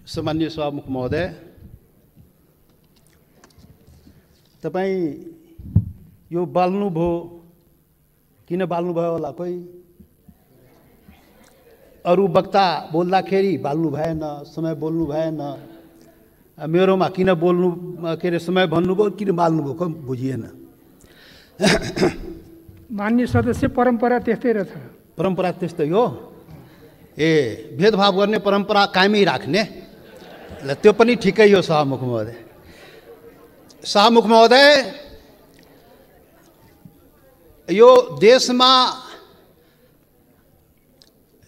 सामान्य सभामुख महोदय, तपाईँ यो बाल्नुभयो, किन बाल्नुभयो होला? कोही अरू वक्ता बोल्दाखेरि बाल्नु भएन, समय बोल्नु भएन, मेरोमा किन बोल्नु के अरे समय भन्नुभयो, किन बाल्नुभयो, कोही बुझिएन। मान्य सदस्य, परम्परा त्यस्तै रहेछ। परम्परा त्यस्तै हो। ए, भेदभाव गर्ने परम्परा कायमै राख्ने, ल त्यो पनि ठिकै हो। सभामुख महोदय, सभामुख महोदय, यो देशमा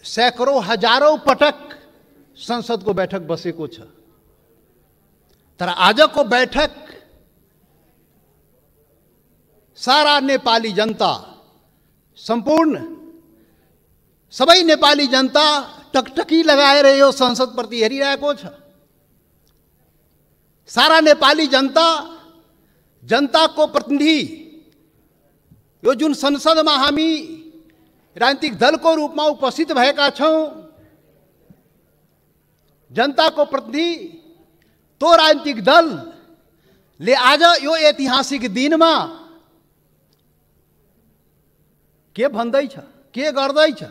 सैकड़ों हजारौं पटक संसदको बैठक बसेको छ, तर आजको बैठक सारा नेपाली जनता, संपूर्ण सबै नेपाली जनता टकटकी लगाएर यो संसदप्रति हेरिरहेको छ। सारा नेपाली जनता, जनताको प्रतिनिधि, यो जुन संसदमा हामी राजनीतिक दलको रूपमा उपस्थित भएका छौं, जनताको प्रतिनिधि तो राजनीतिक दलले आज यो ऐतिहासिक दिनमा के भन्दैछ, के गर्दैछ,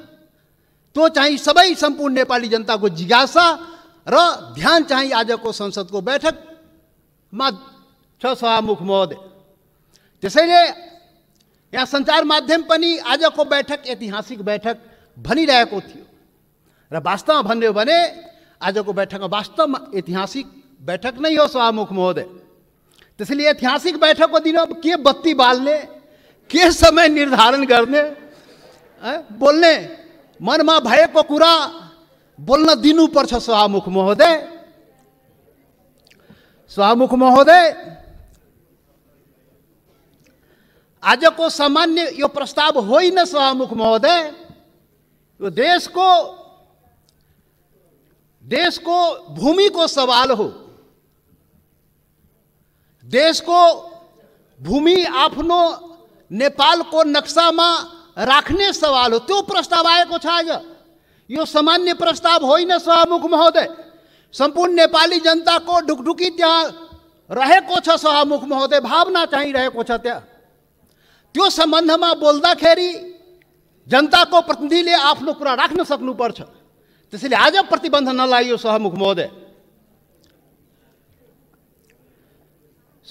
तो चाहिँ सबै सम्पूर्ण नेपाली जनताको जिज्ञासा र ध्यान चाहिँ आजको संसदको बैठकमा छ। सभामुख महोदय, त्यसैले यहाँ सञ्चार माध्यम पनि आजको बैठक ऐतिहासिक बैठक भनिरहेको थियो र वास्तवमा भन्यो भने आजको बैठक वास्तवमा ऐतिहासिक बैठक नै हो। सभामुख महोदय, त्यसैले ऐतिहासिक बैठकको दिन अब के बत्ती बाल्ने, के समय निर्धारण गर्ने, बोल्ने मनमा भएको कुरा बोल्न दिनुपर्छ। सभामुख महोदय, सभामुख महोदय, आजको सामान्य यो प्रस्ताव होइन। सभामुख महोदय, यो देशको भूमिको सवाल हो। देशको भूमि आफ्नो नेपालको नक्सामा राख्ने सवाल हो, त्यो प्रस्ताव आएको छ आज। यो सामान्य प्रस्ताव होइन। सभामुख महोदय, सम्पूर्ण नेपाली जनताको ढुकढुकी त्यहाँ रहेको छ। सभामुख महोदय, भावना चाहिँ रहेको छ त्यहाँ। त्यो सम्बन्धमा बोल्दाखेरि जनताको प्रतिनिधिले आफ्नो कुरा राख्न सक्नुपर्छ। त्यसैले आज प्रतिबन्ध नलागियो। सभामुख महोदय,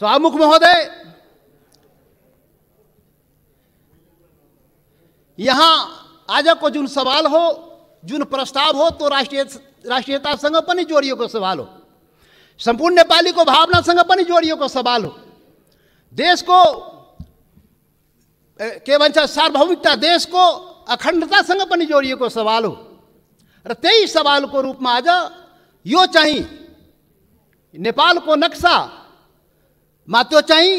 सभामुख महोदय, यहाँ आजको जुन सवाल हो, जुन प्रस्ताव हो, तो राष्ट्रियतासँग पनि जोडिएको सवाल हो, सम्पूर्ण नेपालीको भावनासँग पनि जोडिएको सवाल हो, देशको के भन्छ सार्वभौमिकता, देशको अखण्डतासँग पनि जोडिएको सवाल हो। र त्यही सवालको रूपमा आज यो चाहिँ नेपालको नक्सामा त्यो चाहिँ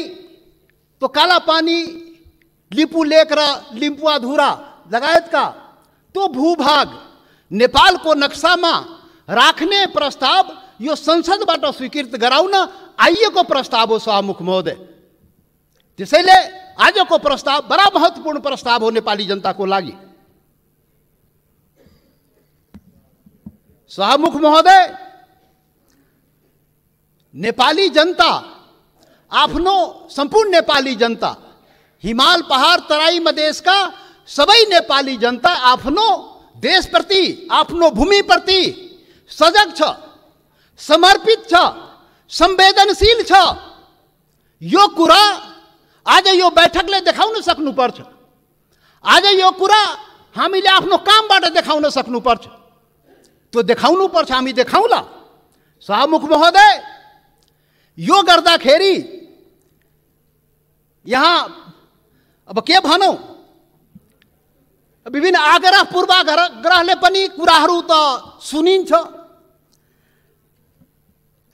तो कालापानी, लिपु लेक र लिम्पुवाधुरा लगायतका त्यो भूभाग नेपालको नक्सामा राख्ने प्रस्ताव यो संसदबाट स्वीकृत गराउन आइएको प्रस्ताव हो। सभामुख महोदय, त्यसैले आजको प्रस्ताव बडा महत्त्वपूर्ण प्रस्ताव हो नेपाली जनताको लागि। सभामुख महोदय, नेपाली जनता, आफ्नो सम्पूर्ण नेपाली जनता, हिमाल पहाड तराई मधेसका सबै नेपाली जनता आफ्नो देशप्रति, आफ्नो भूमिप्रति सजग छ, समर्पित छ, संवेदनशील छ। यो कुरा आज यो बैठकले देखाउन सक्नुपर्छ। आज यो कुरा हामीले आफ्नो कामबाट देखाउन सक्नुपर्छ। त्यो देखाउनुपर्छ, हामी देखाउला। सभामुख महोदय, यो गर्दाखेरि यहाँ अब के भनौँ, विभिन्न आग्रह पूर्वाग्रहले पनि कुराहरू त सुनिन्छ।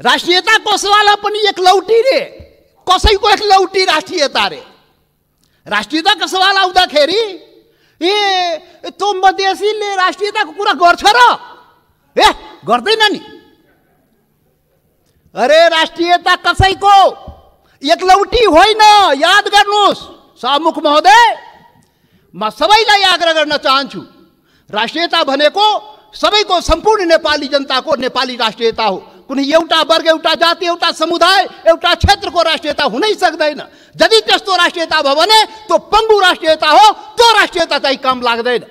राष्ट्रियताको सवाल पनि एक लौटी रे, कसैको एक लौटी राष्ट्रियता रे। राष्ट्रियताको सवाल आउँदाखेरि ए त्यो मधेसीले राष्ट्रियताको कुरा गर्छ र? ए गर्दैन नि। अरे राष्ट्रियता कसैको एक लौटी होइन, याद गर्नुहोस्। सभामुख महोदय, म सबैलाई आग्रह गर्न चाहन्छु, राष्ट्रियता भनेको सबैको सम्पूर्ण नेपाली जनताको नेपाली राष्ट्रियता हो, कुनै एउटा वर्ग, एउटा जाति, एउटा समुदाय, एउटा क्षेत्रको राष्ट्रियता हुनै सक्दैन। यदि त्यस्तो राष्ट्रियता भयो भने त्यो पङ्गु राष्ट्रियता हो। त्यो राष्ट्रियता चाहिँ काम लाग्दैन।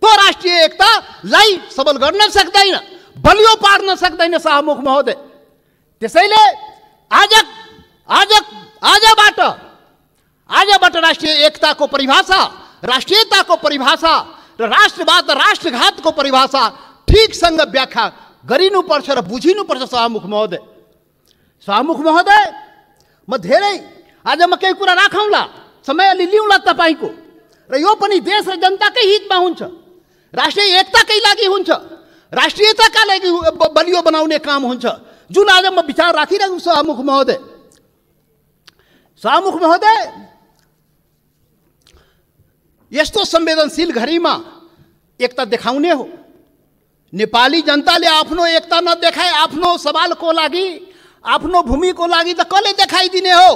त्यो राष्ट्रिय एकतालाई सबल गर्न सक्दैन, बलियो पार्न सक्दैन शाहमुख महोदय। त्यसैले आजबाट राष्ट्रिय एकताको परिभाषा, राष्ट्रियताको परिभाषा र राष्ट्रवाद राष्ट्रघातको परिभाषा ठिकसँग व्याख्या गरिनुपर्छ र बुझिनुपर्छ शाहमुख महोदय। शाहमुख महोदय, म धेरै आज म केही कुरा राखौँला, समय अलि लिउँला तपाईँको, र यो पनि देश र जनताकै हितमा हुन्छ, राष्ट्रिय एकताकै लागि हुन्छ, राष्ट्रियताका लागि बलियो बनाउने काम हुन्छ, जुन आज म विचार राखिरहेको छु शाहमुख महोदय। शाहमुख महोदय, यस्तो संवेदनशील घडीमा एकता देखाउने हो। नेपाली जनताले आफ्नो एकता नदेखाए आफ्नो सवालको लागि, आफ्नो भूमिको लागि त कसले देखाइदिने हो?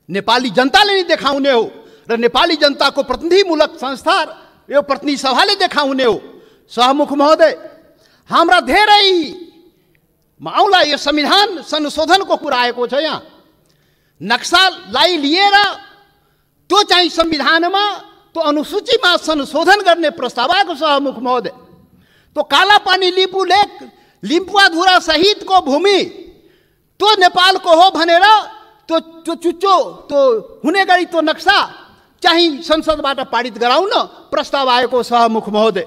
नेपाली जनताले नै देखाउने हो र नेपाली जनताको प्रतिनिधिमूलक संस्था, यो प्रतिनिधि सभाले देखाउने हो। शाहमुख महोदय, हाम्रा धेरै आउला यो संविधान संशोधनको कुरा आएको छ। यहाँ नक्सालाई लिएर त्यो चाहिँ संविधानमा, त्यो अनुसूचीमा संशोधन गर्ने प्रस्ताव आएको शाहमुख महोदय। त्यो कालापानी लिपु लेक, लिम्पुवाधुरा सहितको भूमि त्यो नेपालको हो भनेर त्यो चुच्चो त्यो हुने गरी त्यो नक्सा चाहिँ संसदबाट पारित गराउन प्रस्ताव आएको शाहमुख महोदय।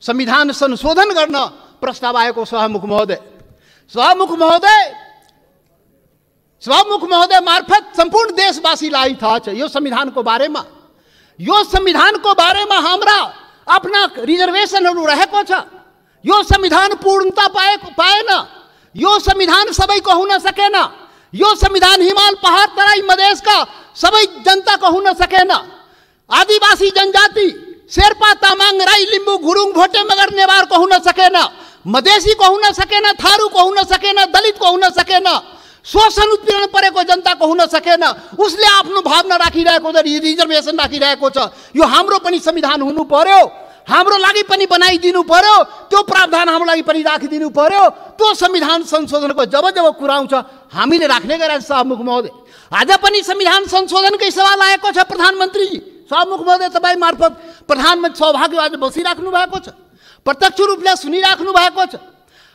संविधान संशोधन गर्न प्रस्ताव आएको शाहमुख महोदय। शाहमुख महोदय मार्फत सम्पूर्ण देशवासीलाई थाहा छ यो संविधानको बारेमा। यो संविधानको बारेमा हाम्रा आफ्ना रिजर्भेसनहरू रहेको छ। यो संविधान पूर्णता पाएन। यो संविधान सबैको हुन सकेन। यो संविधान हिमाल, पहाड, तराई, मधेसका सबै जनताको हुन सकेन। आदिवासी जनजाति शेर्पा, तामाङ, राई, लिम्बू, गुरुङ, भोटे, मगर, नेवारको हुन सकेन। मधेसीको हुन सकेन, थारूको हुन सकेन, दलितको हुन सकेन, शोषण उत्पीडन परेको जनताको हुन सकेन। उसले आफ्नो भावना राखिरहेको छ, रिजर्भेसन राखिरहेको छ। यो हाम्रो पनि संविधान हुनु पर्यो, हाम्रो लागि पनि बनाइदिनु पर्यो, त्यो प्रावधान हाम्रो लागि पनि राखिदिनु पर्यो। त्यो संविधान संशोधनको जब कुरा आउँछ हामीले राख्ने गरेका शाहमुख महोदय। आज पनि संविधान संशोधनकै सवाल आएको छ प्रधानमन्त्रीजी। शाहमुख महोदय, तपाईँ मार्फत प्रधानमन्त्री सौभाग्य आज बसिराख्नु भएको छ, प्रत्यक्ष रूपले सुनिराख्नु भएको छ।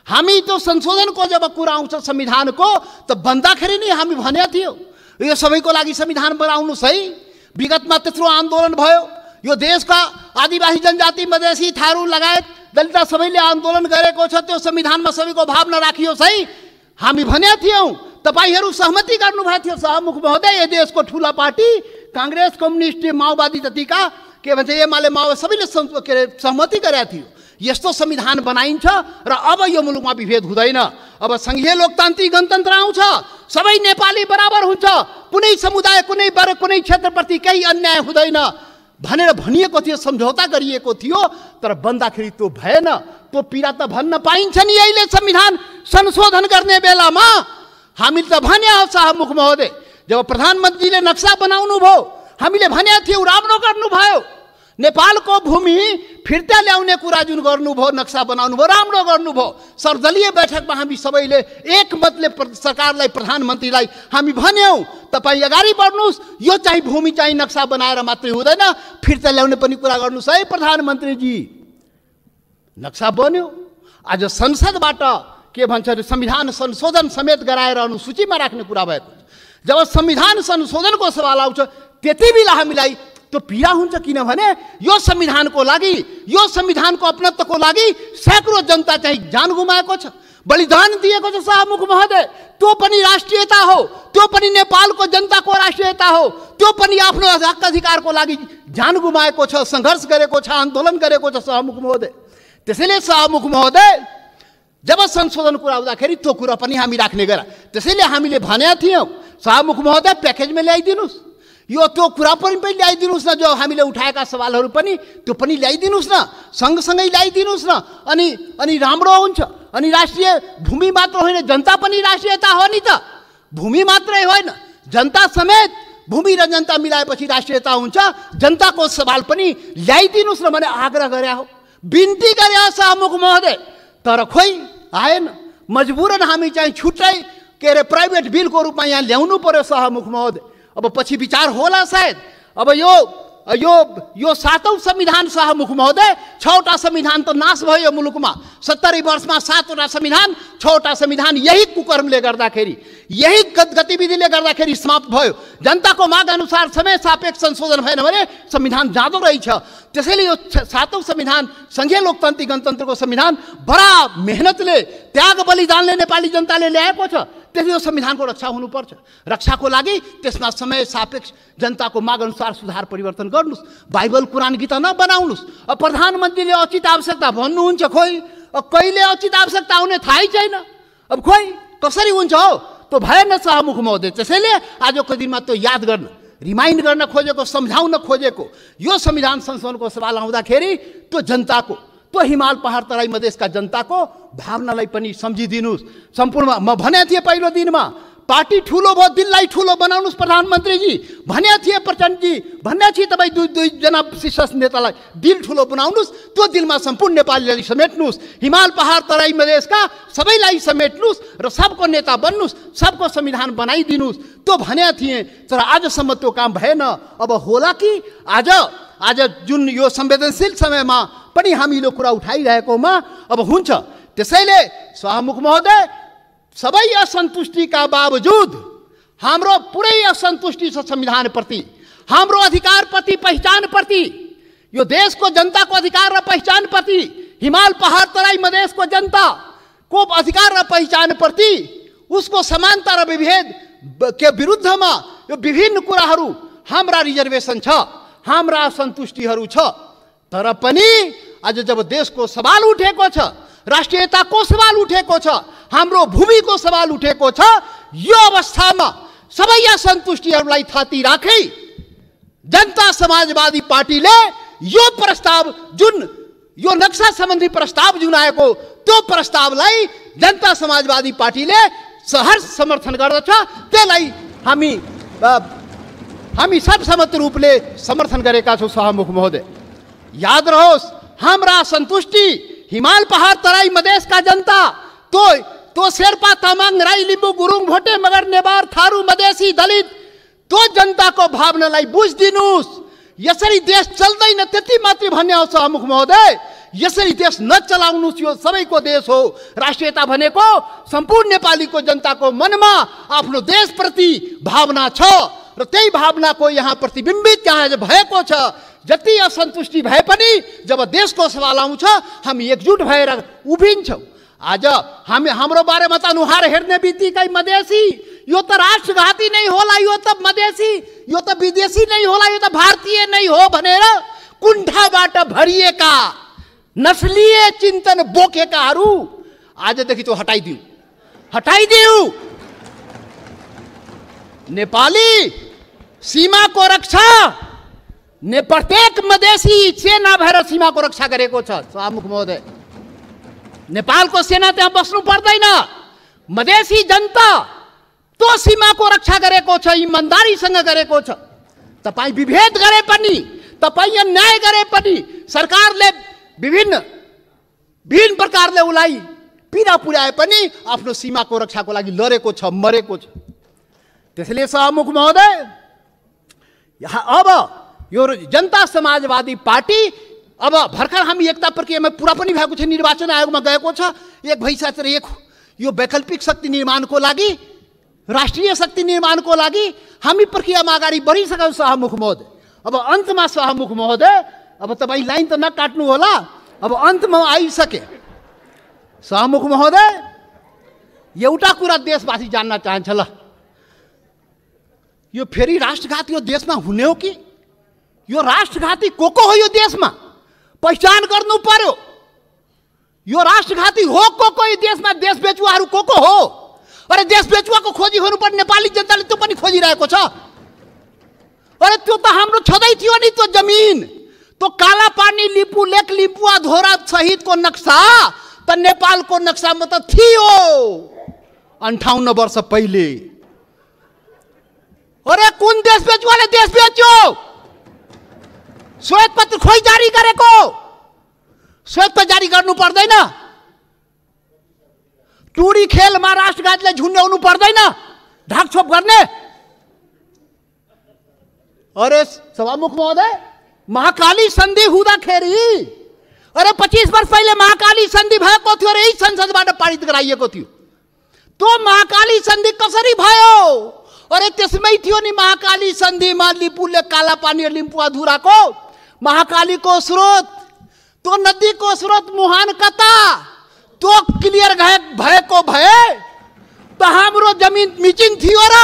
हामी त्यो संशोधनको जब कुरा आउँछ संविधानको, त भन्दाखेरि नै हामी भनेको थियो यो सबैको लागि संविधान बनाउनुहोस् है। विगतमा त्यत्रो आन्दोलन भयो, यो देशका आदिवासी जनजाति, मधेसी, थारू लगायत दलित सबैले आन्दोलन गरेको छ। त्यो संविधानमा सबैको भावना राखियोस् है हामी भनेका थियौँ। तपाईँहरू सहमति गर्नुभएको थियो शाहमुख महोदय। यो देशको ठुला पार्टी काङ्ग्रेस, कम्युनिस्ट, माओवादी जतिका के भन्छ एमाले, माओवादी सबैले सहमति गरेका थियो। यस्तो संविधान बनाइन्छ र अब यो मुलुकमा विभेद हुँदैन। अब संघीय लोकतान्त्रिक गणतन्त्र आउँछ, सबै नेपाली बराबर हुन्छ, कुनै समुदाय, कुनै वर्ग, कुनै क्षेत्रप्रति केही अन्याय हुँदैन भनेर भनिएको थियो, सम्झौता गरिएको थियो। तर बन्दाखेरि त्यो भएन। त्यो पीडा त भन्न पाइन्छ नि अहिले संविधान संशोधन गर्ने बेलामा। हामीले त भने हो शाहमुख महोदय, जब प्रधानमन्त्रीले नक्सा बनाउनु भयो हामीले भनेको थियौँ राम्रो गर्नुभयो। नेपालको भूमि फिर्ता ल्याउने कुरा जुन गर्नुभयो, नक्सा बनाउनु भयो, राम्रो गर्नुभयो। सर्वदलीय बैठकमा हामी सबैले एकमतले सरकारलाई, प्रधानमन्त्रीलाई हामी भन्यौँ तपाईँ अगाडि बढ्नुहोस्, यो चाहिँ भूमि चाहिँ नक्सा बनाएर मात्रै हुँदैन, फिर्ता ल्याउने पनि कुरा गर्नुहोस् है प्रधानमन्त्रीजी। नक्सा बन्यो। आज संसदबाट के भन्छ अरे संविधान संशोधन समेत गराएर अनुसूचीमा राख्ने कुरा भएको छ। जब संविधान संशोधनको सवाल आउँछ त्यति बेला हामीलाई त्यो पीडा हुन्छ, किनभने यो संविधानको लागि, यो संविधानको अपनत्वको लागि सैकड़ों जनता चाहिँ जान गुमाएको छ, बलिदान दिएको छ शाहमुख महोदय। त्यो पनि राष्ट्रियता हो, त्यो पनि नेपालको जनताको राष्ट्रियता हो, त्यो पनि आफ्नो हक अधिकारको लागि जान गुमाएको छ, सङ्घर्ष गरेको छ, आन्दोलन गरेको छ शाहमुख महोदय। त्यसैले शाहमुख महोदय जब संशोधन कुरा आउँदाखेरि त्यो कुरा पनि हामी राख्ने गरा। त्यसैले हामीले भनेका थियौँ शाहमुख महोदय प्याकेजमा ल्याइदिनुहोस्, यो त्यो कुरा पनि ल्याइदिनुहोस् न, जो हामीले उठाएका सवालहरू पनि त्यो पनि ल्याइदिनुहोस् न, सँगसँगै ल्याइदिनुहोस् न। अनि राम्रो हुन्छ। अनि राष्ट्रिय भूमि मात्र होइन, जनता पनि राष्ट्रियता हो नि त। भूमि मात्रै होइन, जनता समेत, भूमि र जनता मिलाएपछि राष्ट्रियता हुन्छ। जनताको सवाल पनि ल्याइदिनुहोस् न भने आग्रह गरे हो, बिन्ती गरे हो शाहमुख महोदय। तर खोइ आएन। मजबुरन हामी चाहिँ छुट्टै के अरे प्राइभेट बिलको रूपमा यहाँ ल्याउनु पर्यो सभामुख महोदय। अब पछि विचार होला सायद। अब यो 7औं संविधान सभामुख महोदय, 6वटा संविधान त नाश भयो मुलुकमा। 70 वर्षमा 7वटा संविधान, 6वटा संविधान यही कुकर्मले गर्दाखेरि, यही गतिविधिले गर्दाखेरि समाप्त भयो। जनताको माग अनुसार समय सापेक्ष संशोधन भएन भने संविधान जाँदो रहेछ। त्यसैले यो 7औं संविधान, संघीय लोकतान्त्रिक गणतन्त्रको संविधान बडा मेहनतले, त्याग बलिदानले नेपाली जनताले ल्याएको छ। त्यसले यो संविधानको रक्षा हुनुपर्छ। रक्षाको लागि त्यसमा समय सापेक्ष जनताको माग अनुसार सुधार परिवर्तन गर्नुस्। बाइबल कुरान गीता नबनाउनुस्। अब प्रधानमन्त्रीले उचित आवश्यकता भन्नुहुन्छ, खोइ कहिले उचित आवश्यकता आउने थाहै छैन। अब खोइ कसरी हुन्छ हो, त्यो भएन सभामुख महोदय। त्यसैले आजको दिनमा त्यो याद गर्न, रिमाइन्ड गर्न खोजेको, सम्झाउन खोजेको यो संविधान संशोधनको सवाल आउँदाखेरि त्यो जनताको, त्यो हिमाल पहाड तराई मधेसका जनताको भावनालाई पनि सम्झिदिनुहोस्। सम्पूर्ण म भने थिएँ पहिलो दिनमा, पार्टी ठुलो भयो, दिललाई ठुलो बनाउनुहोस् प्रधानमन्त्रीजी भने थिए, प्रचण्डजी भन्ने थिए। तपाईँ दुईजना शीर्ष नेतालाई दिल ठुलो बनाउनुहोस्, त्यो दिलमा सम्पूर्ण नेपालीलाई समेट्नुहोस्, हिमाल पहाड तराई मधेसका सबैलाई समेट्नुहोस् र सबको नेता बन्नुहोस्, सबको संविधान बनाइदिनुहोस्, त्यो भने थिएँ। तर आजसम्म त्यो काम भएन। अब होला कि आज जुन यो संवेदनशील समयमा पनि हामीले कुरा उठाइरहेकोमा अब हुन्छ। त्यसैले सभामुख महोदय, सबै असन्तुष्टिका बावजुद हाम्रो पुरै असन्तुष्टि छ संविधानप्रति, हाम्रो अधिकारप्रति, पहिचानप्रति, यो देशको जनताको अधिकार र पहिचानप्रति, हिमाल पहाड तराई मधेसको जनताको अधिकार र पहिचानप्रति, उसको समानता र विभेद के विरुद्धमा यो विभिन्न कुराहरू, हाम्रा रिजर्भेसन छ, हाम्रा असन्तुष्टिहरू छ। तर पनि आज जब देशको सवाल उठेको छ, राष्ट्रियताको सवाल उठेको छ, हाम्रो भूमिको सवाल उठेको छ, यो अवस्थामा सबै असन्तुष्टिहरूलाई थाती राखी जनता समाजवादी पार्टीले यो प्रस्ताव, जुन यो नक्सा सम्बन्धी प्रस्ताव जुन आएको, त्यो प्रस्तावलाई जनता समाजवादी पार्टीले सहर्ष समर्थन गर्दछ। त्यसलाई हामी सर्वसम्मत रूपले समर्थन गरेका छौँ सभामुख महोदय। याद रहोस्, हाम्रा असन्तुष्टि हिमाल पहाड तराई मधेसका जनता, तो शेर्पा तामाङ राई लिम्बू गुरुङ भोटे मगर नेवार थारू मधेसी दलित, तो जनताको भावनालाई बुझिदिनुहोस्। यसरी देश चल्दैन त्यति मात्रै भन्ने हो सभामुख महोदय। यसरी देश नचलाउनुहोस्, यो सबैको देश हो। राष्ट्रियता भनेको सम्पूर्ण नेपालीको जनताको मनमा आफ्नो देशप्रति भावना छ र त्यही भावनाको यहाँ प्रतिबिम्बित यहाँ भएको छ। जति असन्तुष्टि भए पनि जब देशको सवाल आउँछ हामी एकजुट भएर उभिन्छौँ। आज हाम्रो बारेमा त अनुहार हेर्ने बित्तिकै मधेसी, यो त राष्ट्रघाती नै होला, यो त मधेसी, यो त विदेशी नै होला, यो त भारतीय नै हो भनेर कुण्ठाबाट भरिएका नस्लीय चिन्तन बोकेकाहरू आजदेखि त्यो हटाइदिऊ। नेपाली सीमाको रक्षा प्रत्येक मधेसी सेना भएर सीमाको रक्षा गरेको छ सभामुख महोदय। नेपालको सेना त्यहाँ बस्नु पर्दैन। मधेसी जनता त्यो सीमाको रक्षा गरेको छ, इमान्दारीसँग गरेको छ। तपाईँ विभेद गरे पनि, तपाईँ अन्याय गरे पनि, सरकारले विभिन्न प्रकारले उसलाई पीडा पुर्याए पनि आफ्नो सीमाको रक्षाको लागि लडेको छ, मरेको छ। त्यसैले सभामुख महोदय, अब यो जनता समाजवादी पार्टी अब भर्खर हामी एकता प्रक्रियामा पुरा पनि भएको छ, निर्वाचन आयोगमा गएको छ, एक भइसकेर यो वैकल्पिक शक्ति निर्माणको लागि, राष्ट्रिय शक्ति निर्माणको लागि हामी प्रक्रियामा अगाडि बढिसक्यौँ सभामुख महोदय। अब अन्तमा सभामुख महोदय, अब तपाईँ लाइन त नकाट्नु होला, अब अन्तमा आइसके। सभामुख महोदय, एउटा कुरा देशवासी जान्न चाहन्छ, ल यो फेरि राष्ट्रघात यो देशमा हुने हो कि? यो राष्ट्रघाती को हो यो देशमा? पहिचान गर्नु पर्यो। यो राष्ट्रघाती हो को यो देशमा? देश बेचुवाहरू को हो? अरे देश बेचुवाको खोजी हुनुपर्ने नेपाली जनताले त्यो पनि खोजिरहेको छ। अरे त्यो त हाम्रो छँदै थियो नि, त्यो जमिन, त्यो काला पानी लिपु लेक लिपुवा धोरा सहितको नक्सा त नेपालको नक्सामा त थियो 58 वर्ष पहिले। अरे कुन देश बेचुवाले देश बेच्यो? श्वेत पत्र खोइ जारी गरेको? श्वेत पत्र जारी गर्नु पर्दैन? टुडी खेलमा राष्ट्रघातीलाई झुन्ड्याउनु पर्दैन, ढाकछोप गर्ने। अरे सभामुख महोदय, महाकाली सन्धि हुँदाखेरि, अरे 25 वर्ष पहिले महाकाली सन्धि भएको थियो र यही संसदबाट पारित गराइएको थियो। त्यो महाकाली सन्धि कसरी भयो? अरे त्यसमै थियो नि महाकाली सन्धिमा लिपुले काला पानी लिम्पुवाधुराको महाकालीको स्रोत, त्यो नदीको स्रोत मुहान कता, त्यो क्लियर भएको भए त हाम्रो जमिन मिचिन थियो र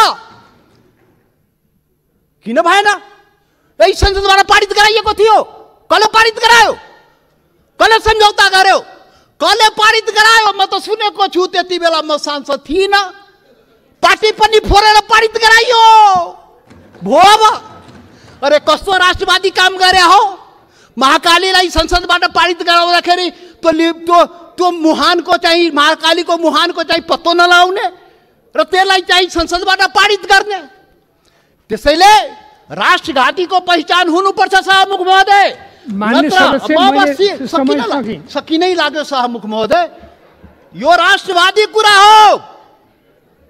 किन भएन? यही संसदबाट पारित गराइएको थियो। कसले पारित गरायो? कसले सम्झौता गर्यो? कसले पारित गरायो? म त सुनेको छु, त्यति बेला म सांसद थिइनँ। पार्टी पनि फोरेर पारित गराइयो भो। अरे कस्तो राष्ट्रवादी काम गरे हो? महाकालीलाई संसदबाट पारित गराउँदाखेरि त्यो मुहानको चाहिँ, महाकालीको मुहानको चाहिँ पत्तो नलाउने र त्यसलाई चाहिँ संसदबाट पारित गर्ने। त्यसैले राष्ट्रघातीको पहिचान हुनुपर्छ सभामुख महोदय। सकिनै लाग्यो सभामुख महोदय। यो राष्ट्रवादी कुरा हो,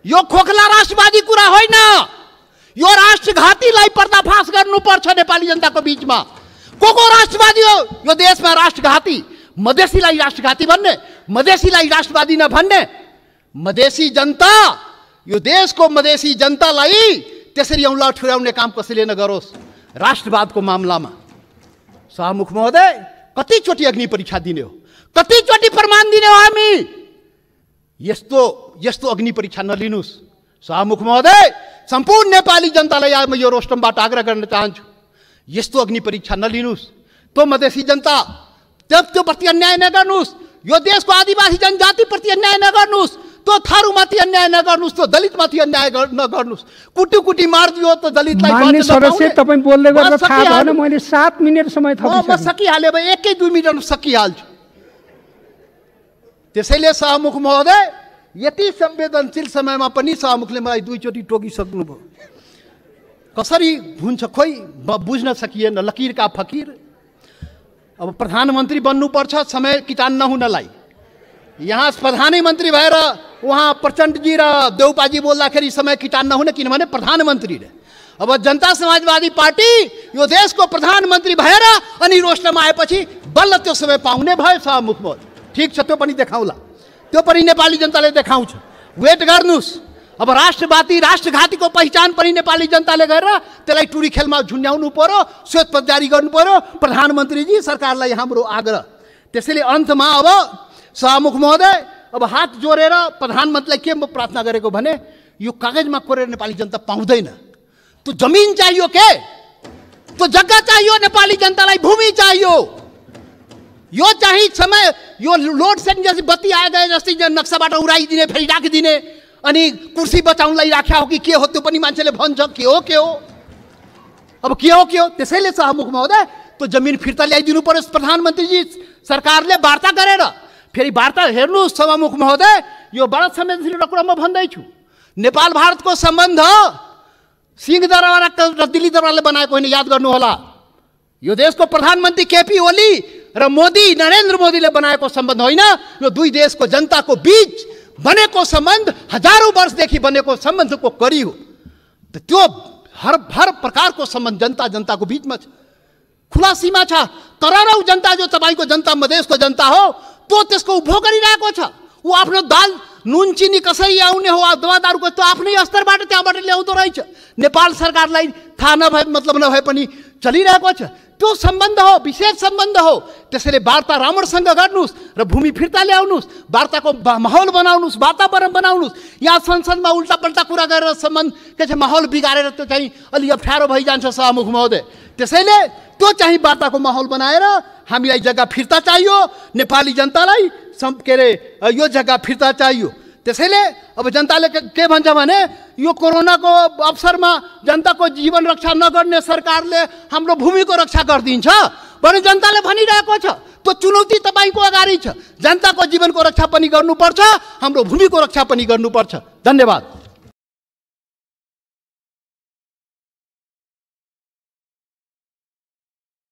यो खोखला राष्ट्रवादी कुरा होइन। यो राष्ट्रघातीलाई पर्दाफास गर्नुपर्छ नेपाली जनताको बीचमा। को राष्ट्रवादी हो यो देशमा? राष्ट्रघाती, मधेसीलाई राष्ट्रघाती भन्ने, मधेसीलाई राष्ट्रवादी नभन्ने। मधेसी जनता, यो देशको मधेसी जनतालाई त्यसरी औँला ठुर्याउने काम कसैले नगरोस् राष्ट्रवादको मामलामा। सभामुख महोदय, कतिचोटि अग्नि परीक्षा दिने हो, कतिचोटि प्रमाण दिने हो हामी? यस्तो अग्नि परीक्षा नलिनुस् सभामुख महोदय। सम्पूर्ण नेपाली जनतालाई म यो रोस्टमबाट आग्रह गर्न चाहन्छु, यस्तो अग्नि परीक्षा नलिनुस्। त्यो मधेसी जनता त्यो प्रति अन्याय नगर्नुस्, यो देशको आदिवासी जनजातिप्रति अन्याय नगर्नुस्, त्यो थारूमाथि अन्याय नगर्नुस्, त्यो दलितमाथि अन्याय नगर्नुस्। कुटी मारिदियो त दलितलाई। मान्य सदस्य, तपाईँ बोल्दै गर्दा थाहा भएन, मैले 7 मिनेट समय म थपिसकेँ। सकिहालेँ, 1-2 मिनटमा सकिहाल्छु। त्यसैले सभामुख महोदय, यति संवेदनशील समयमा पनि सभामुखले मलाई 2 चोटि टोकिसक्नुभयो। कसरी हुन्छ खोइ बुझ्न सकिएन। लकीर का फकीर। अब प्रधानमन्त्री बन्नुपर्छ समय किटान नहुनलाई। यहाँ प्रधानमन्त्री भएर उहाँ प्रचण्डजी र देउपाजी बोल्दाखेरि समय किटान नहुने, किनभने प्रधानमन्त्री रे। अब जनता समाजवादी पार्टी यो देशको प्रधानमन्त्री भएर अनि रोस्टरमा आएपछि बल्ल त्यो समय पाउने भयो सभामुख महोदय। ठिक छ, त्यो पनि देखाउला, त्यो पनि नेपाली जनताले देखाउँछ। वेट गर्नुस्। अब राष्ट्रघातीको पहिचान पनि नेपाली जनताले गरेर त्यसलाई टुडी खेलमा झुन्ड्याउनु पर्यो, श्वेतपत्र जारी गर्नु पर्यो। प्रधानमन्त्रीजी, सरकारलाई हाम्रो आग्रह। त्यसैले अन्तमा अब सभामुख महोदय, अब हात जोडेर प्रधानमन्त्रीलाई के म प्रार्थना गरेको भने, यो कागजमा कोरेर नेपाली जनता पाउँदैन। त्यो जमिन चाहियो के? त्यो जग्गा चाहियो नेपाली जनतालाई, भूमि चाहियो। यो चाहिँ समय, यो लोड सेडिङ जस्तै बत्ती आए गए जस्तै नक्साबाट उडाइदिने, फेरि राखिदिने, अनि कुर्सी बचाउनलाई राख्या हो कि के हो त्यो पनि मान्छेले भन्छ। के हो अब के हो? त्यसैले सभामुख महोदय, त्यो जमिन फिर्ता ल्याइदिनु पर्यो। प्रधानमन्त्रीजी सरकारले वार्ता गरेर फेरि वार्ता हेर्नुहोस् सभामुख महोदय। यो बडा संवेदनशील कुरा म भन्दैछु। नेपाल भारतको सम्बन्ध सिंहदरबार र दिल्ली दरबारले बनाएको होइन, याद गर्नुहोला। यो देशको प्रधानमन्त्री केपी ओली र मोदी, नरेन्द्र मोदीले बनाएको सम्बन्ध होइन। यो दुई देशको जनताको बीच बनेको सम्बन्ध, हजारौं वर्षदेखि बनेको सम्बन्धको कडी हो। त्यो हर प्रकारको सम्बन्ध जनताको बीचमा छ, खुला सीमा छ। करोडौं जनता जो तपाईको जनता, मधेसको जनता हो, त्यो त्यसको उपभोग गरिरहेको छ। ऊ आफ्नो दाल नुन चिनी कसरी आउने हो, दवा दारूको त्यो आफ्नै स्तरबाट त्यहाँबाट ल्याउँदो रहेछ। नेपाल सरकारलाई थाहा नभए मतलब नभए पनि चलिरहेको छ। त्यो सम्बन्ध हो, विशेष सम्बन्ध हो। त्यसैले वार्ता राम्रोसँग गर्नुस् र भूमि फिर्ता ल्याउनुस्, वार्ताको माहौल बनाउनुस्, वातावरण बनाउनुस्। यहाँ संसदमा उल्टापल्टा कुरा गरेर सम्बन्ध के छ माहौल बिगारेर त्यो चाहिँ अलि अप्ठ्यारो भइजान्छ सभामुख महोदय। त्यसैले त्यो चाहिँ वार्ताको माहौल बनाएर हामीलाई जग्गा फिर्ता चाहियो, नेपाली जनतालाई के अरे यो जग्गा फिर्ता चाहियो। त्यसैले अब जनताले के भन्छ भने, यो कोरोनाको अवसरमा जनताको जीवन रक्षा नगर्ने सरकारले हाम्रो भूमिको रक्षा गरिदिन्छ भने जनताले भनिरहेको छ। त्यो चुनौती तपाईको अगाडि छ। जनताको जीवनको रक्षा पनि गर्नुपर्छ, हाम्रो भूमिको रक्षा पनि गर्नुपर्छ। धन्यवाद।